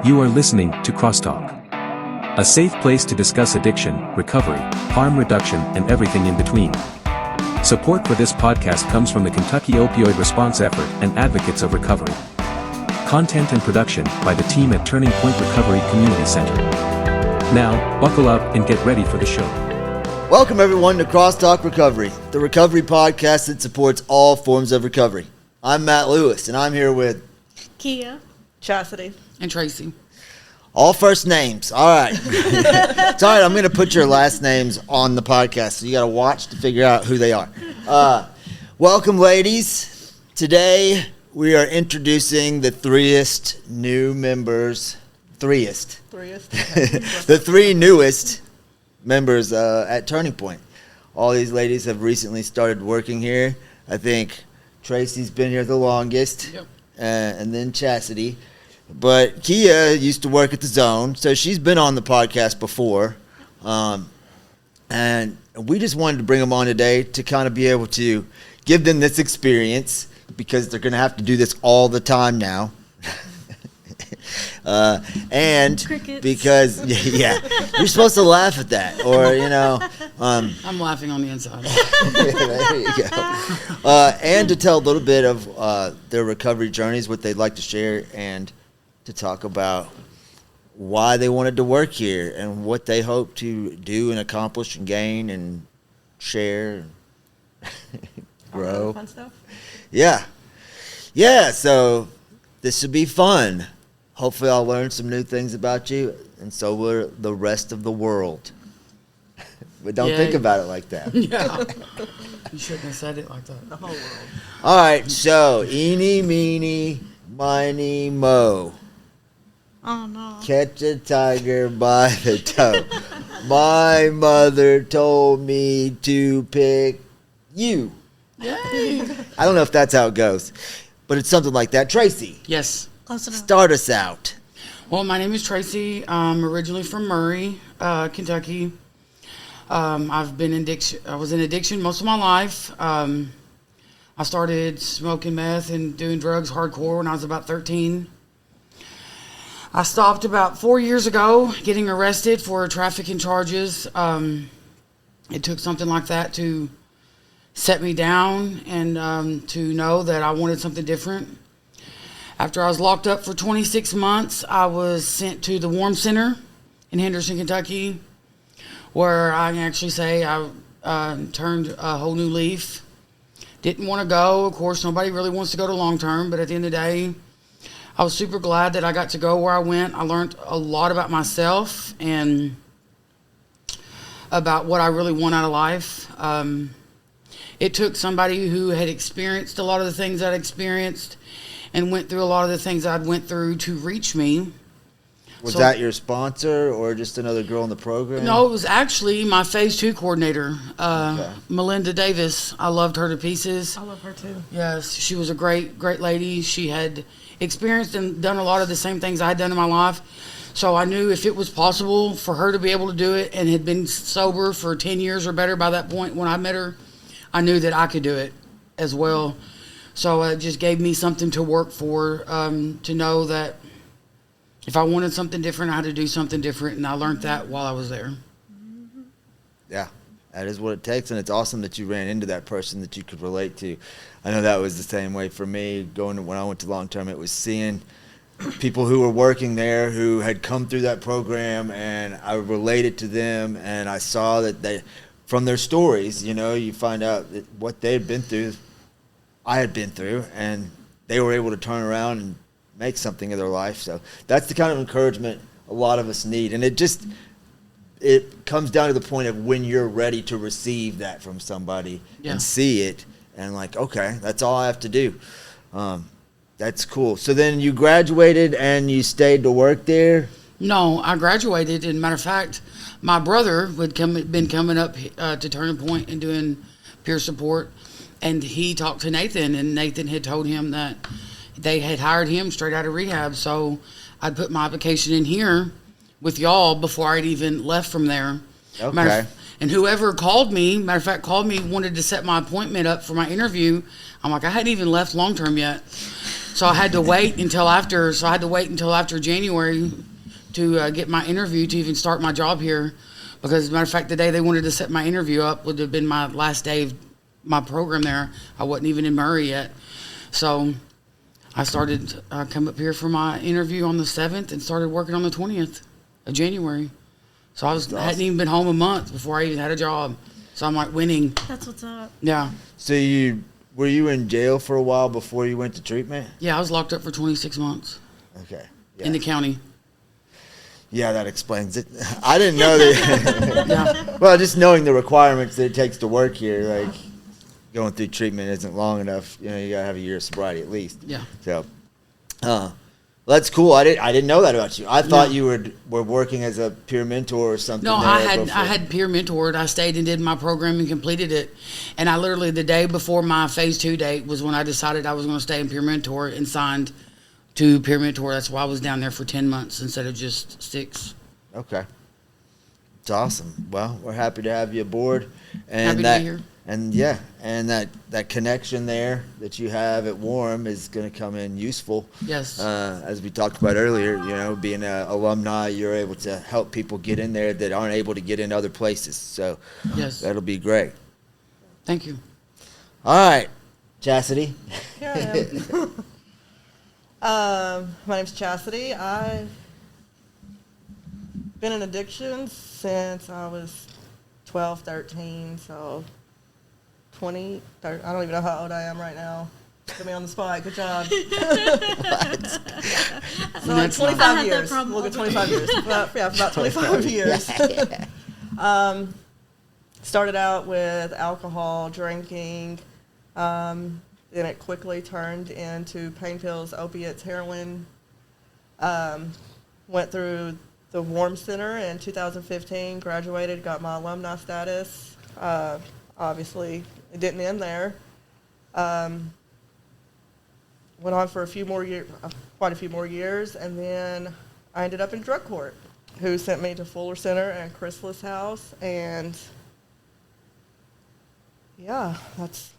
You are listening to CrossTalk, a safe place to discuss addiction, recovery, harm reduction, and everything in between. Support for this podcast comes from the Kentucky Opioid Response Effort and Advocates of Recovery. Content and production by the team at Turning Point Recovery Community Center. Now, buckle up and get ready for the show. Welcome everyone to CrossTalk Recovery, the recovery podcast that supports all forms of recovery. I'm Matt Lewis, and I'm here with Keya, Chasity, and Tracey. All first names. All right. It's all right. I'm going to put your last names on the podcast, so you got to watch to figure out who they are. Welcome, ladies. Today, we are introducing the threest new members. Threest. The three newest members at Turning Point. All these ladies have recently started working here. I think Tracey's been here the longest, Yep. And then Chasity. But Keya used to work at the Zone, so she's been on the podcast before. And we just wanted to bring them on today to kind of be able to give them this experience, because they're going to have to do this all the time now. And Crickets. Because, yeah, you're supposed to laugh at that, or, you know. I'm laughing on the inside. There you go. And to tell a little bit of their recovery journeys, what they'd like to share, and to talk about why they wanted to work here and what they hope to do and accomplish and gain and share and grow. Fun stuff. Yeah. So this should be fun. Hopefully I'll learn some new things about you, and so will the rest of the world. But don't think about it like that. Yeah. You shouldn't have said it like that. The whole world. All right, so eeny, meeny, miny, mo. Oh no. Catch a tiger by the toe. My mother told me to pick you. Yay. I don't know if that's how it goes, but it's something like that. Tracey, Yes. Close enough. start us out. Well, my name is Tracey. I'm originally from Murray, Kentucky. I was in addiction most of my life. I started smoking meth and doing drugs hardcore when I was about 13. I stopped about 4 years ago, getting arrested for trafficking charges. It took something like that to set me down and to know that I wanted something different. After I was locked up for 26 months, I was sent to the Warm Center in Henderson, Kentucky, where I can actually say I turned a whole new leaf. Didn't want to go. Of course, nobody really wants to go to long term, but at the end of the day, I was super glad that I got to go where I went. I learned a lot about myself and about what I really want out of life. It took somebody who had experienced a lot of the things I'd experienced and went through a lot of the things I'd went through to reach me. Was that your sponsor or just another girl in the program? No, it was actually my Phase 2 coordinator, Okay. Melinda Davis. I loved her to pieces. I love her too. Yes, she was a great lady. She had experienced and done a lot of the same things I had done in my life. So I knew if it was possible for her to be able to do it, and had been sober for 10 years or better by that point when I met her, I knew that I could do it as well. So it just gave me something to work for, to know that if I wanted something different, I had to do something different, and I learned that while I was there. Yeah, that is what it takes, and it's awesome that you ran into that person that you could relate to. I know that was the same way for me when I went to long term. It was seeing people who were working there who had come through that program, and I related to them, and I saw that they, from their stories, you know, you find out that what they had been through, I had been through, and they were able to turn around and make something of their life. So that's the kind of encouragement a lot of us need, and it comes down to the point of when you're ready to receive that from somebody and see it, and like, okay, that's all I have to do. That's cool. So then you graduated and you stayed to work there? No, I graduated, and matter of fact, my brother been coming up to Turning Point and doing peer support, and he talked to Nathan, and Nathan had told him that they had hired him straight out of rehab. So I'd put my application in here with y'all before I'd even left from there. Okay. And whoever called me, wanted to set my appointment up for my interview. I'm like, I hadn't even left long term yet. So I had to wait until after. So I had to wait until after January to get my interview to even start my job here. Because, as a matter of fact, the day they wanted to set my interview up would have been my last day of my program there. I wasn't even in Murray yet. So I started, come up here for my interview on the 7th and started working on the 20th of January. So I hadn't even been home a month before I even had a job. So I'm like winning. That's what's up. Yeah. So were you in jail for a while before you went to treatment? Yeah, I was locked up for 26 months Okay. Yeah. in the county. Yeah, that explains it. I didn't know that. Yeah. Well, just knowing the requirements that it takes to work here, like going through treatment isn't long enough. You know, you gotta have a year of sobriety at least. Yeah. So, that's cool. I didn't know that about you. I thought you were working as a peer mentor or something. No, there I had peer mentored. I stayed and did my program and completed it. And I literally, the day before my phase 2 date was when I decided I was going to stay in peer mentor and signed to peer mentor. That's why I was down there for 10 months instead of just 6. Okay. It's awesome. Well, we're happy to have you aboard. And Happy to be here. And that connection there that you have at Warm is going to come in useful. Yes. As we talked about earlier, you know, being an alumni, you're able to help people get in there that aren't able to get in other places. So Yes. that'll be great. Thank you. All right, Chasity. Here I am. My name's Chasity. I've been in addiction since I was 12, 13, so 20, 30, I don't even know how old I am right now. Put me on the spot. Good job. So like 25 years. We'll get 25 years. For about 25 years. Started out with alcohol, drinking. Then it quickly turned into pain pills, opiates, heroin. Went through the Warm Center in 2015, graduated, got my alumni status. Obviously, it didn't end there. Went on for quite a few more years, and then I ended up in drug court, who sent me to Fuller Center and Chrysalis House, and yeah, that's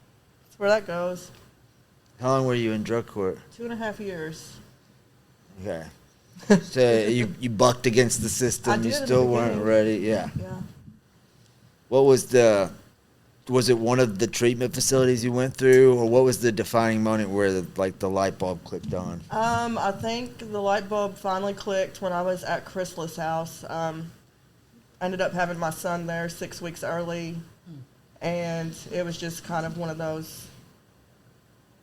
where that goes. How long were you in drug court? 2.5 years. Okay. So you bucked against the system. I did You in the still weren't beginning. ready. Yeah. Yeah. What was it one of the treatment facilities you went through, or what was the defining moment where the light bulb clicked on? I think the light bulb finally clicked when I was at Chrysalis House. I ended up having my son there 6 weeks early, and it was just kind of one of those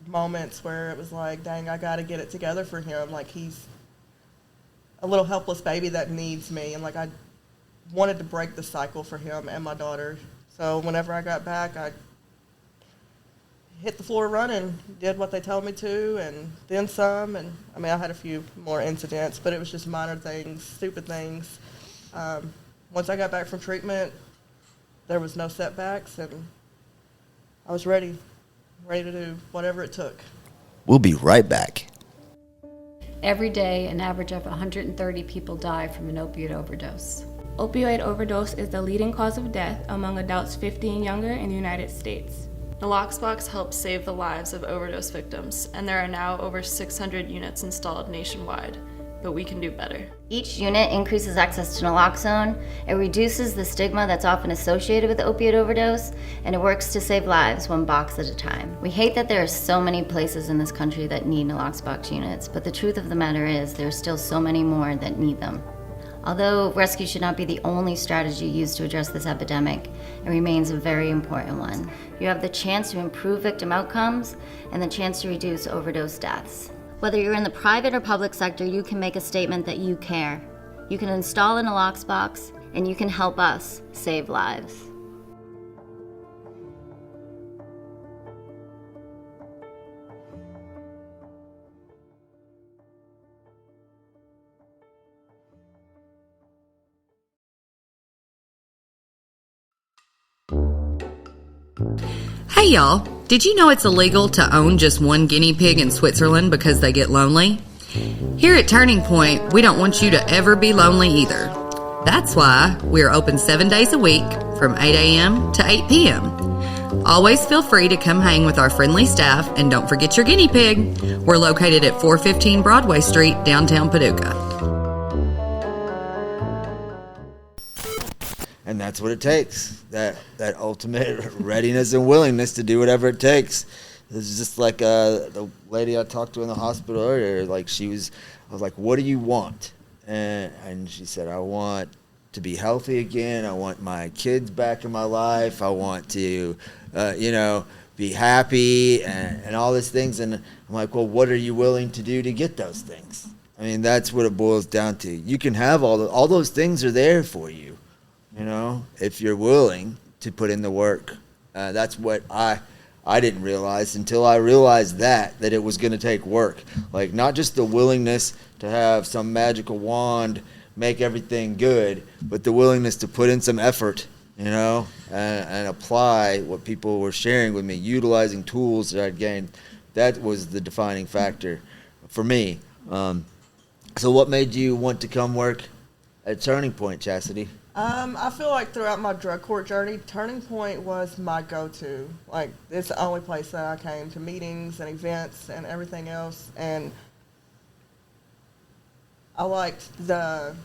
moments where it was like, dang, I got to get it together for him. Like, he's a little helpless baby that needs me, and like I wanted to break the cycle for him and my daughter. So whenever I got back, I hit the floor running, did what they told me to, and then some. And I mean, I had a few more incidents, but it was just minor things, stupid things. Once I got back from treatment, there was no setbacks, and I was ready to do whatever it took. We'll be right back. Every day, an average of 130 people die from an opioid overdose. Opioid overdose is the leading cause of death among adults 50 and younger in the United States. Naloxbox helps save the lives of overdose victims, and there are now over 600 units installed nationwide, but we can do better. Each unit increases access to naloxone, it reduces the stigma that's often associated with opioid overdose, and it works to save lives one box at a time. We hate that there are so many places in this country that need naloxbox units, but the truth of the matter is there are still so many more that need them. Although rescue should not be the only strategy used to address this epidemic, it remains a very important one. You have the chance to improve victim outcomes and the chance to reduce overdose deaths. Whether you're in the private or public sector, you can make a statement that you care. You can install a naloxbox, and you can help us save lives. Hey y'all, did you know it's illegal to own just one guinea pig in Switzerland because they get lonely? Here at Turning Point, we don't want you to ever be lonely either. That's why we're open 7 days a week from 8 a.m. to 8 p.m. Always feel free to come hang with our friendly staff, and don't forget your guinea pig. We're located at 415 Broadway Street, downtown Paducah. And that's what it takes, that ultimate readiness and willingness to do whatever it takes. It's just like the lady I talked to in the hospital earlier, like I was like, what do you want? And she said, I want to be healthy again. I want my kids back in my life. I want to, be happy and all these things. And I'm like, well, what are you willing to do to get those things? I mean, that's what it boils down to. You can have all those things are there for you, if you're willing to put in the work. That's what I didn't realize until I realized that it was going to take work. Like, not just the willingness to have some magical wand make everything good, but the willingness to put in some effort, and apply what people were sharing with me, utilizing tools that I'd gained. That was the defining factor for me. So what made you want to come work at Turning Point, Chasity? I feel like throughout my drug court journey, Turning Point was my go-to. Like, it's the only place that I came to meetings and events and everything else. And I liked the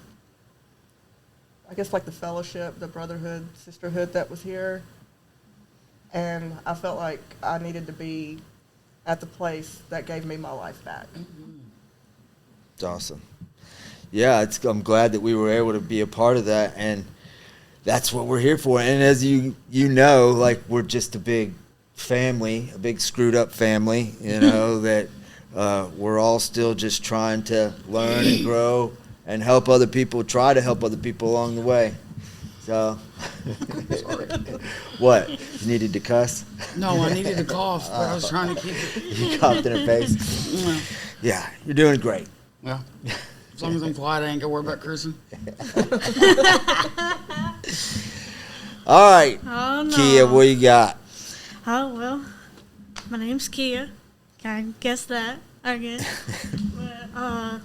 fellowship, the brotherhood, sisterhood that was here. And I felt like I needed to be at the place that gave me my life back. It's awesome. Yeah, I'm glad that we were able to be a part of that, and that's what we're here for. And as you know, like, we're just a big family, a big screwed up family, that we're all still just trying to learn and grow and try to help other people along the way. So, what? You needed to cuss? No, I needed to cough, but I was trying to keep it. You coughed in her face? Yeah, you're doing great. Yeah. As long as I'm quiet, I ain't got to worry about cursing. All right, Oh, no. Keya, what you got? Oh, well, my name's Keya. Can I guess that, I guess. But,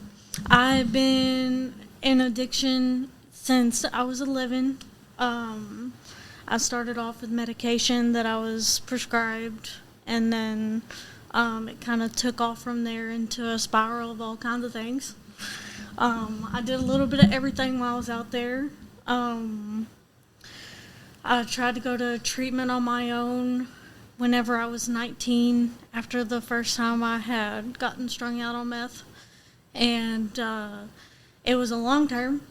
I've been in addiction since I was 11. I started off with medication that I was prescribed, and then it kind of took off from there into a spiral of all kinds of things. I did a little bit of everything while I was out there. I tried to go to treatment on my own whenever I was 19, after the first time I had gotten strung out on meth. And it was a long term.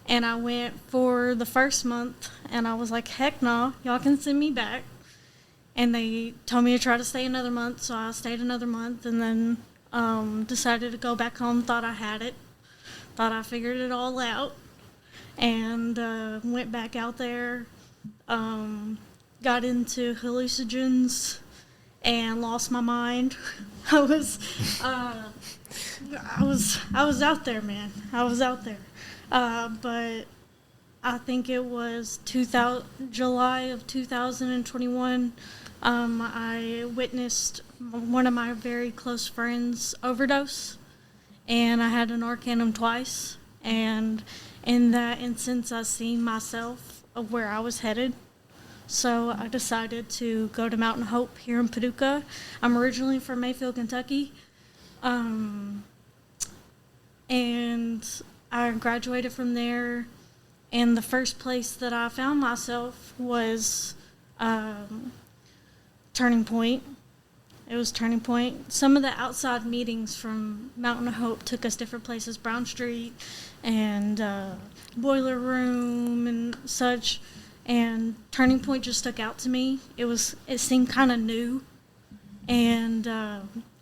And I went for the first month, and I was like, heck no, y'all can send me back. And they told me to try to stay another month, so I stayed another month, and then decided to go back home, thought I had it, thought I figured it all out, and went back out there, got into hallucinogens, and lost my mind. I was out there, man. I was out there. But I think it was July of 2021, I witnessed one of my very close friends overdose, and I had to Narcan him twice. And in that instance, I seen myself of where I was headed. So I decided to go to Mountain Hope here in Paducah. I'm originally from Mayfield, Kentucky. And I graduated from there, and the first place that I found myself was Turning Point. It was Turning Point. Some of the outside meetings from Mountain Hope took us different places, Brown Street and Boiler Room and such. And Turning Point just stuck out to me. It seemed kind of new, and I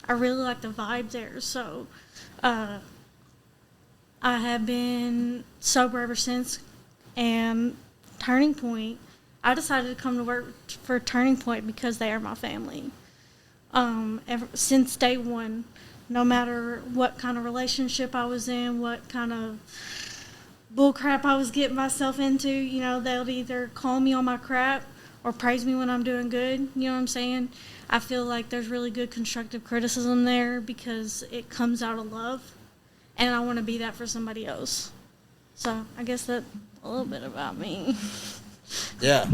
really liked the vibe there. So I have been sober ever since. And Turning Point, I decided to come to work for Turning Point because they are my family. Since day one, no matter what kind of relationship I was in, what kind of bull crap I was getting myself into, they'll either call me on my crap or praise me when I'm doing good. You know what I'm saying? I feel like there's really good constructive criticism there because it comes out of love, and I want to be that for somebody else. So I guess that's a little bit about me. Yeah.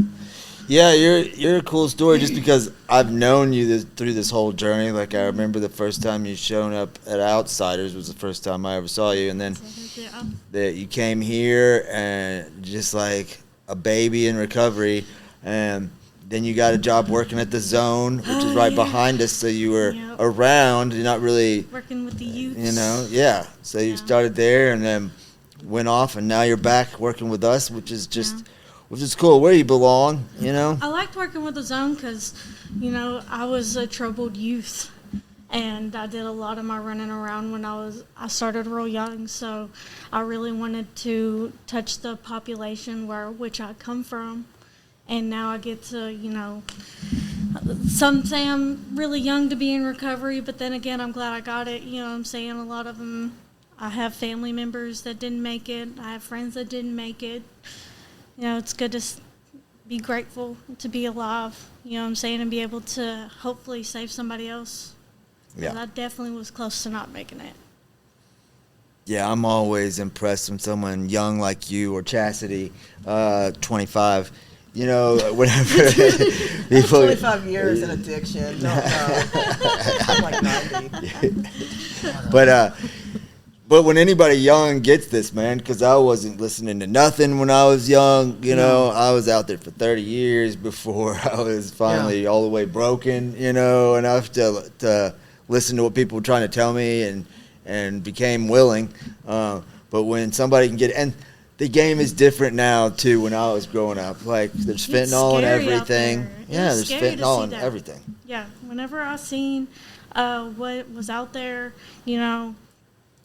Yeah, you're a cool story just because I've known you through this whole journey. Like, I remember the first time you shown up at Outsiders was the first time I ever saw you, and then that you came here and just like a baby in recovery, and then you got a job working at the Zone, which is right behind us. So you were around, you're not really working with the youth. So you started there and then went off, and now you're back working with us, which is just. Which is cool, where you belong, I liked working with the Zone because, I was a troubled youth, and I did a lot of my running around when I started real young, so I really wanted to touch the population which I come from, and now I get to, some say I'm really young to be in recovery, but then again, I'm glad I got it, I'm saying? A lot of them, I have family members that didn't make it, I have friends that didn't make it. It's good to be grateful to be alive, and be able to hopefully save somebody else. Yeah. I definitely was close to not making it. Yeah, I'm always impressed when someone young like you or Chasity, 25, whenever people... 25 years in addiction. No. I'm like 90. But when anybody young gets this, man, because I wasn't listening to nothing when I was young, I was out there for 30 years before I was finally all the way broken, enough to listen to what people were trying to tell me and became willing. But when somebody can get, and the game is different now, too, when I was growing up. Like, there's fentanyl and everything. Yeah, there's fentanyl and everything. Yeah, whenever I seen what was out there,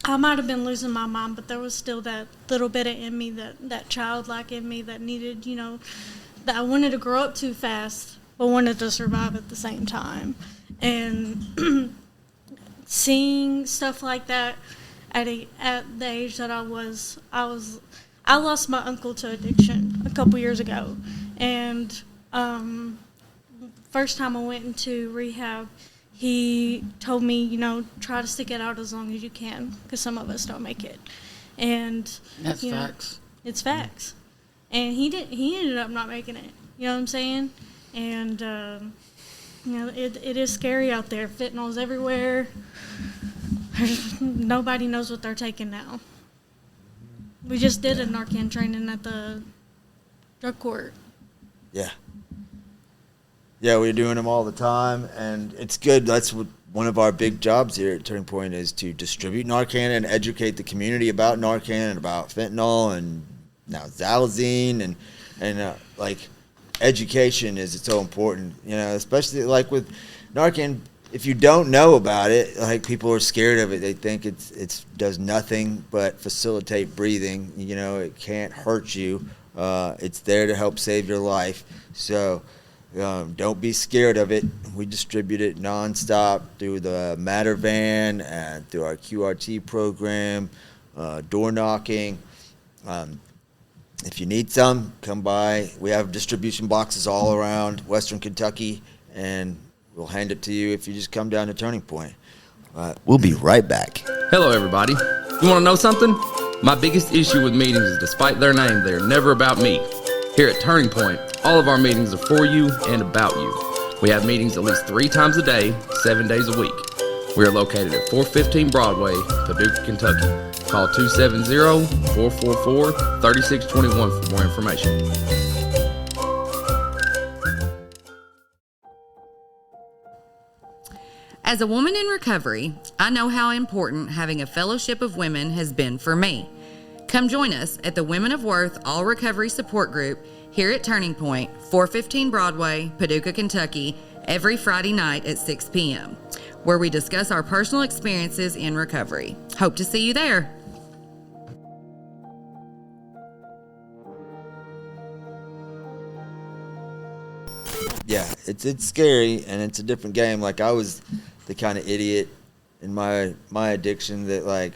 I might have been losing my mind, but there was still that little bit in me, that childlike in me that needed, that I wanted to grow up too fast, but wanted to survive at the same time. And seeing stuff like that at the age that I lost my uncle to addiction a couple years ago. And first time I went into rehab, he told me, try to stick it out as long as you can, because some of us don't make it. And that's facts. It's facts. And he ended up not making it. You know what I'm saying? And it is scary out there. Fentanyl's everywhere. Nobody knows what they're taking now. We just did a Narcan training at the drug court. Yeah. Yeah, we're doing them all the time, and it's good. That's what one of our big jobs here at Turning Point is to distribute Narcan and educate the community about Narcan and about fentanyl and now Xylazine and education is so important, especially like with Narcan. If you don't know about it, like people are scared of it. They think it does nothing but facilitate breathing. It can't hurt you. It's there to help save your life. So. Don't be scared of it. We distribute it nonstop through the Matter Van and through our QRT program, door knocking. If you need some, come by. We have distribution boxes all around Western Kentucky, and we'll hand it to you if you just come down to Turning Point. We'll be right back. Hello, everybody. You want to know something? My biggest issue with meetings is despite their name, they're never about me. Here at Turning Point, all of our meetings are for you and about you. We have meetings at least 3 times a day, 7 days a week. We are located at 415 Broadway, Paducah, Kentucky. Call 270-444-3621 for more information. As a woman in recovery, I know how important having a fellowship of women has been for me. Come join us at the Women of Worth All Recovery Support Group here at Turning Point, 415 Broadway, Paducah, Kentucky, every Friday night at 6 p.m., where we discuss our personal experiences in recovery. Hope to see you there. Yeah, it's scary, and it's a different game. Like, I was the kind of idiot in my addiction that,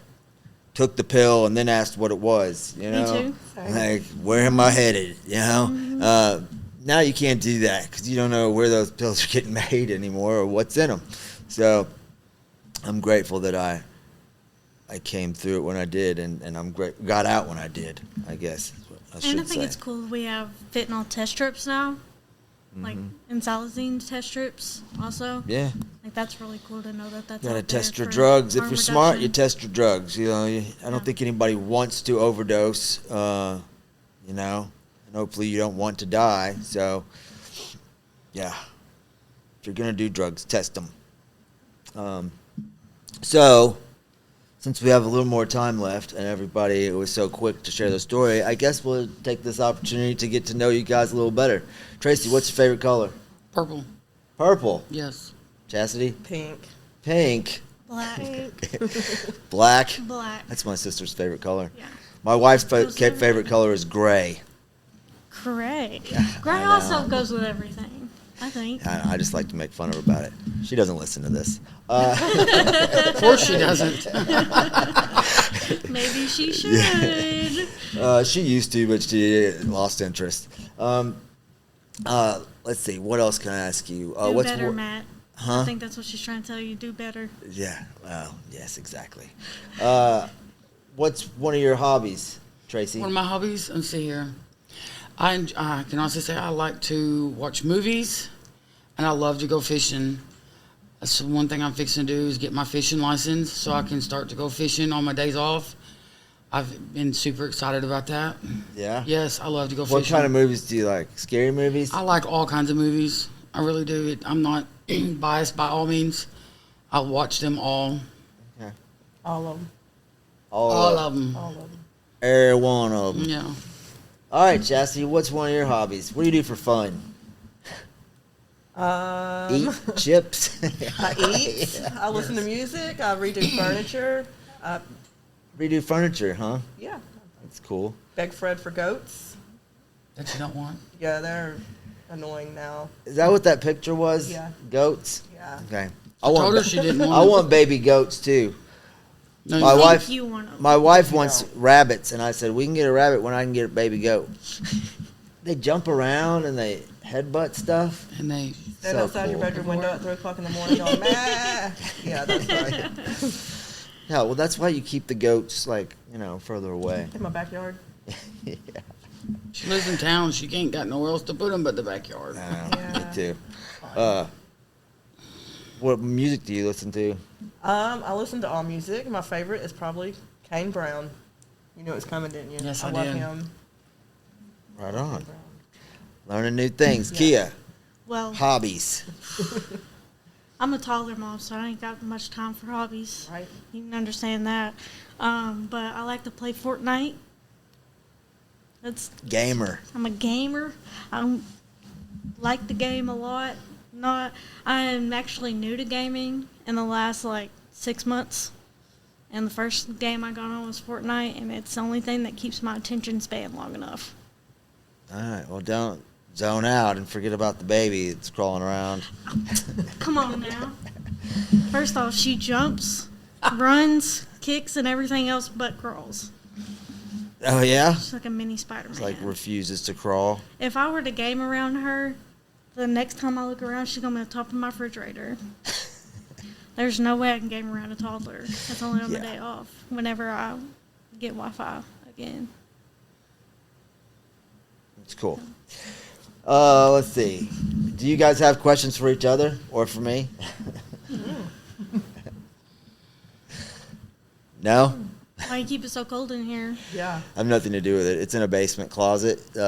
took the pill and then asked what it was, Me too. Like, where am I headed, Mm-hmm. Now you can't do that because you don't know where those pills are getting made anymore or what's in them. So I'm grateful that I came through it when I did, and I'm got out when I did, I guess. I think it's cool we have fentanyl test strips now. like in Salazine test strips also. Yeah. Like that's really cool to know that that's You gotta out there test your for drugs. If harm you're smart, you reduction. test your drugs. You know, I don't think anybody wants to overdose, you know, and hopefully you don't want to die. So, yeah, if you're going to do drugs, test them. So, since we have a little more time left and everybody was so quick to share their story, I guess we'll take this opportunity to get to know you guys a little better. Tracy, what's your favorite color? Purple. Purple. Yes. Chastity? Pink. Pink. Black. Black. Black. That's my sister's favorite color. Yeah. My wife's Goes with favorite color is gray. Gray. I Gray know. also goes with everything, I think. I just like to make fun of her about it. She doesn't listen to this. Of course she doesn't. Maybe she should. She used to, but she lost interest. Let's see. What else can I ask you? Do What's better, Matt. Huh? I think that's what she's trying to tell you. Do better. Yeah. Well, yes, exactly. What's one of your hobbies, Tracy? One of my hobbies, let's see here. I can also say I like to watch movies, and I love to go fishing. That's one thing I'm fixing to do is get my fishing license so I can start to go fishing on my days off. I've been super excited about that. Yeah? Yes, I love to go What fishing. kind of movies do you like? Scary movies? I like all kinds of movies. I really do. I'm not biased by all means. I watch them all. Okay. All of them. All of them. All of them. Every one of them. Yeah. All right, Chastity, what's one of your hobbies? What do you do for fun? Eat chips? I eat. Yeah. I listen to music. I redo furniture. Redo furniture, huh? Yeah. That's cool. Beg Fred for goats. That you don't want? Yeah, they're annoying now. Is that what that picture was? Yeah. Goats? Yeah. Okay. told her she didn't want I them. want baby goats too. No, My you- wife, you want 'em. my wife wants rabbits, and I said we can get a rabbit when I can get a baby goat. They jump around and they headbutt stuff. And they Stand outside your bedroom window at 3 o'clock in the morning going, meh. Yeah, that's right. Yeah, well, that's why you keep the goats further away. In my backyard. Yeah. She lives in town. She ain't got nowhere else to put them but the backyard. Me too. What music do you listen to? I listen to all music. My favorite is probably Kane Brown. You knew it was coming, didn't you? Yes, I love did. him. Right on. Learning new things. Keya, Well, hobbies. I'm a toddler mom, so I ain't got much time for hobbies. Right. You can understand that. But I like to play Fortnite. Gamer. I'm a gamer. I like the game a lot. I'm actually new to gaming in the last 6 months. And the first game I got on was Fortnite, and it's the only thing that keeps my attention span long enough. All right. Well, don't zone out and forget about the baby that's crawling around. Come on now. First off, she jumps, runs, kicks, and everything else but crawls. Oh yeah. She's like a mini Spider-Man. It's like refuses to crawl. If I were to game around her, the next time I look around, she's going to be on top of my refrigerator. There's no way I can game around a toddler. That's only on my day off, whenever I get Wi-Fi again. It's cool. Let's see. Do you guys have questions for each other or for me? No? Why you keep it so cold in here? Yeah. I have nothing to do with it. It's in a basement closet. You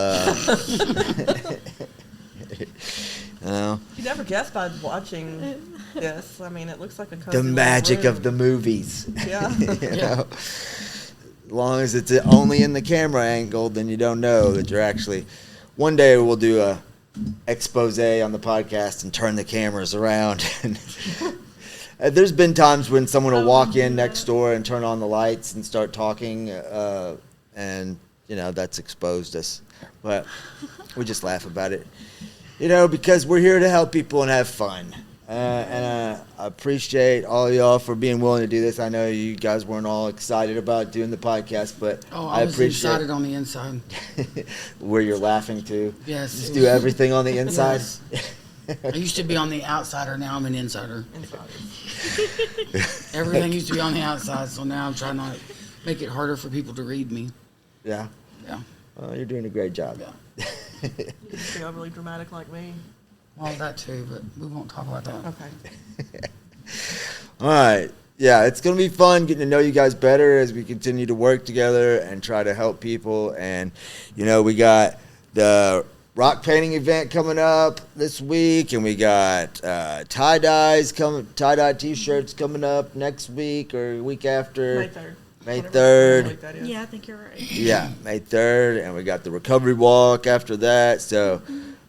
never guessed by watching this. I mean, it looks like a cozy The little magic room. of the movies. Yeah. You know? As long as it's only in the camera angle, then you don't know that you're actually. One day we'll do a expose on the podcast and turn the cameras around. And there's been times when someone will walk in next door and turn on the lights and start talking, and that's exposed us. But we just laugh about it, because we're here to help people and have fun. And I appreciate all of y'all for being willing to do this. I know you guys weren't all excited about doing the podcast, but I was appreciate excited on the inside. where you're laughing too. Yes. Just do everything on the inside. Yes. I used to be on the outsider. Now I'm an insider. Everything used to be on the outside, so now I'm trying to make it harder for people to read me. Yeah. Yeah. Well, you're doing a great job. Yeah. You just be overly dramatic like me. Well, that too, but we won't talk about that. Okay. All right. Yeah, it's going to be fun getting to know you guys better as we continue to work together and try to help people. And, you know, we got the rock painting event coming up this week, and we got tie-dye t-shirts coming up next week or week after. May 3rd. May Whatever 3rd. week that is. Yeah, I think you're right. Yeah, May 3rd, and we got the recovery walk after that. So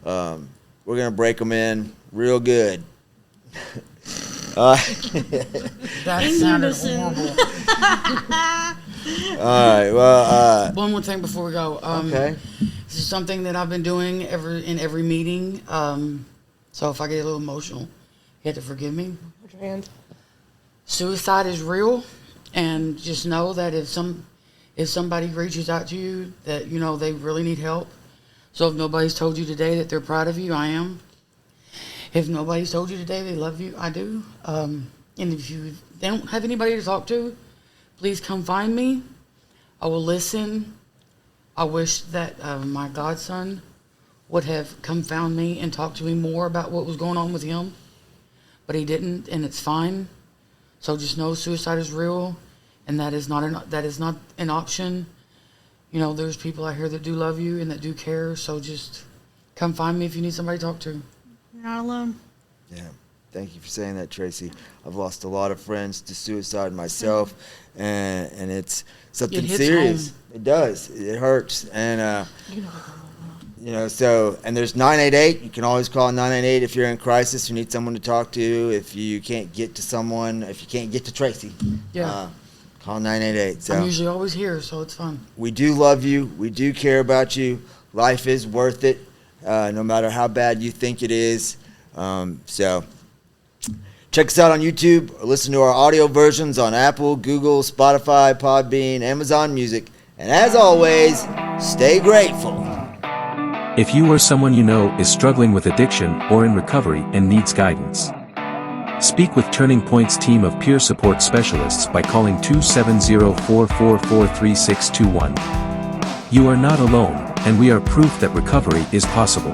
we're going to break them in real good. That In sounded unison. horrible. All right, well, One more thing before we go. okay. This is something that I've been doing in every meeting. So if I get a little emotional, you have to forgive me. Put your hand. Suicide is real, and just know that if somebody reaches out to you, that you know they really need help. So if nobody's told you today that they're proud of you, I am. If nobody's told you today they love you, I do. And if they don't have anybody to talk to, please come find me. I will listen. I wish that my godson would have come found me and talked to me more about what was going on with him, but he didn't, and it's fine. So just know suicide is real, and that is not an option. You know, there's people out here that do love you and that do care. So just come find me if you need somebody to talk to. You're not alone. Yeah, thank you for saying that, Tracy. I've lost a lot of friends to suicide myself, and it's something It hits serious. home. It does. It hurts, and you know. So, and there's 988. You can always call 988 if you're in crisis. You need someone to talk to. If you can't get to someone, if you can't get to Tracy, Yeah. call 988. I'm So usually always here, so it's fun. we do love you. We do care about you. Life is worth it, no matter how bad you think it is. So check us out on YouTube or listen to our audio versions on Apple, Google, Spotify, Podbean, Amazon Music. And as always, stay grateful. If you or someone you know is struggling with addiction or in recovery and needs guidance, speak with Turning Point's team of peer support specialists by calling 270-444-3621. You are not alone, and we are proof that recovery is possible.